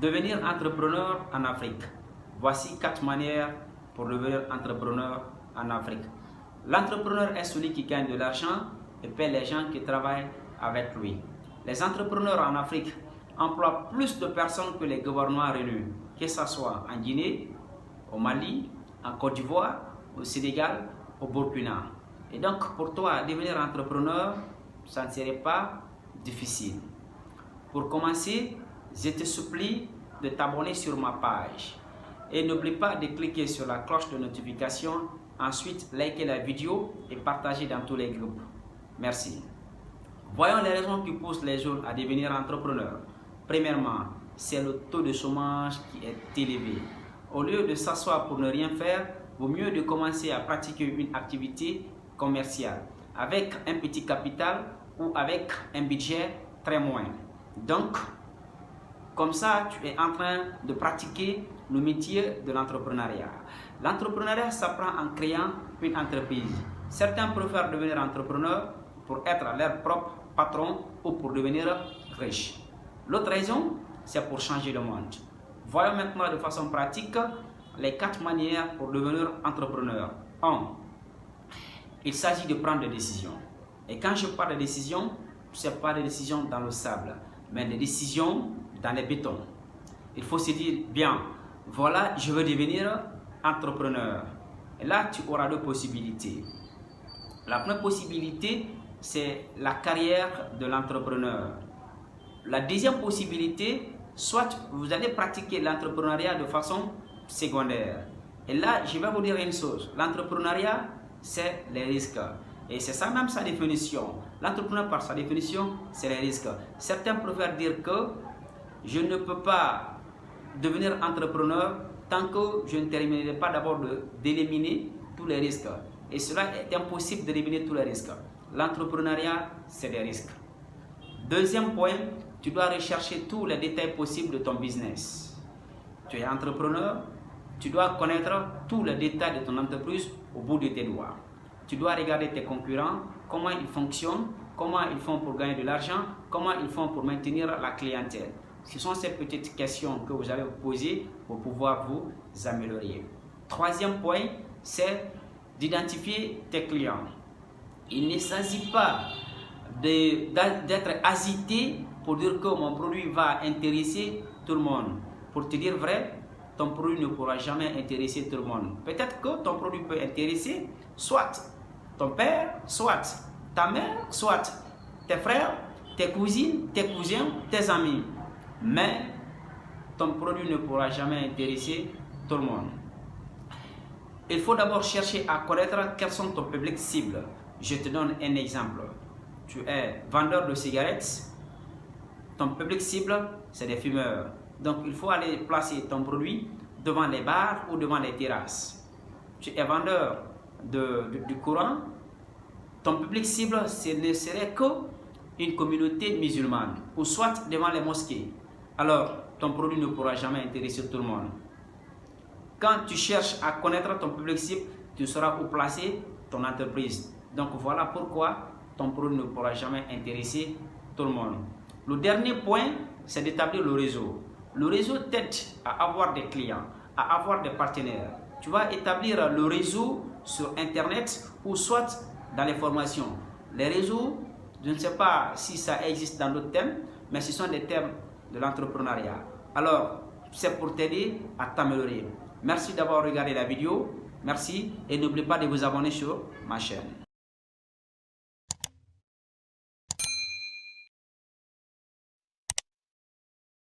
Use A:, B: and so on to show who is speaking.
A: Devenir entrepreneur en Afrique. Voici 4 manières pour devenir entrepreneur en Afrique. L'entrepreneur est celui qui gagne de l'argent et paie les gens qui travaillent avec lui. Les entrepreneurs en Afrique emploient plus de personnes que les gouvernements réunis, que ce soit en Guinée, au Mali, en Côte d'Ivoire, au Sénégal, au Burkina. Et donc pour toi, devenir entrepreneur, ça ne serait pas difficile. Pour commencer, je te supplie de t'abonner sur ma page. Et n'oublie pas de cliquer sur la cloche de notification. Ensuite, likez la vidéo et partagez dans tous les groupes. Merci. Voyons les raisons qui poussent les jeunes à devenir entrepreneurs. Premièrement, c'est le taux de chômage qui est élevé. Au lieu de s'asseoir pour ne rien faire, vaut mieux de commencer à pratiquer une activité commerciale avec un petit capital ou avec un budget très moindre. Donc, comme ça, tu es en train de pratiquer le métier de l'entrepreneuriat. L'entrepreneuriat s'apprend en créant une entreprise. Certains préfèrent devenir entrepreneurs pour être leur propre patron ou pour devenir riche. L'autre raison, c'est pour changer le monde. Voyons maintenant de façon pratique les 4 manières pour devenir entrepreneur. 1. Il s'agit de prendre des décisions. Et quand je parle de décisions, ce n'est pas des décisions dans le sable, mais des décisions dans les bétons. Il faut se dire, bien, voilà, je veux devenir entrepreneur. Et là, tu auras 2 possibilités. La première possibilité, c'est la carrière de l'entrepreneur. La deuxième possibilité, soit vous allez pratiquer l'entrepreneuriat de façon secondaire. Et là, je vais vous dire une chose. L'entrepreneuriat, c'est les risques. Et c'est ça même sa définition. L'entrepreneur, par sa définition, c'est les risques. Certains préfèrent dire que je ne peux pas devenir entrepreneur tant que je ne terminerai pas d'abord d'éliminer tous les risques. Et cela est impossible d'éliminer tous les risques. L'entrepreneuriat, c'est des risques. Deuxième point, tu dois rechercher tous les détails possibles de ton business. Tu es entrepreneur, tu dois connaître tous les détails de ton entreprise au bout de tes doigts. Tu dois regarder tes concurrents, comment ils fonctionnent, comment ils font pour gagner de l'argent, comment ils font pour maintenir la clientèle. Ce sont ces petites questions que vous allez vous poser pour pouvoir vous améliorer. Troisième point, c'est d'identifier tes clients. Il ne s'agit pas d'être agité pour dire que mon produit va intéresser tout le monde. Pour te dire vrai, ton produit ne pourra jamais intéresser tout le monde. Peut-être que ton produit peut intéresser soit ton père, soit ta mère, soit tes frères, tes cousines, tes cousins, tes amis. Mais ton produit ne pourra jamais intéresser tout le monde. Il faut d'abord chercher à connaître quels sont ton public cible. Je te donne un exemple. Tu es vendeur de cigarettes. Ton public cible, c'est des fumeurs. Donc, il faut aller placer ton produit devant les bars ou devant les terrasses. Tu es vendeur du courant. Ton public cible, ce ne serait qu'une communauté musulmane ou soit devant les mosquées. Alors, ton produit ne pourra jamais intéresser tout le monde. Quand tu cherches à connaître ton public cible, tu sauras où placer ton entreprise. Donc, voilà pourquoi ton produit ne pourra jamais intéresser tout le monde. Le dernier point, c'est d'établir le réseau. Le réseau t'aide à avoir des clients, à avoir des partenaires. Tu vas établir le réseau sur Internet ou soit dans les formations. Les réseaux, je ne sais pas si ça existe dans d'autres thèmes, mais ce sont des thèmes de l'entrepreneuriat. Alors, c'est pour t'aider à t'améliorer. Merci d'avoir regardé la vidéo. Merci et n'oubliez pas de vous abonner sur ma chaîne.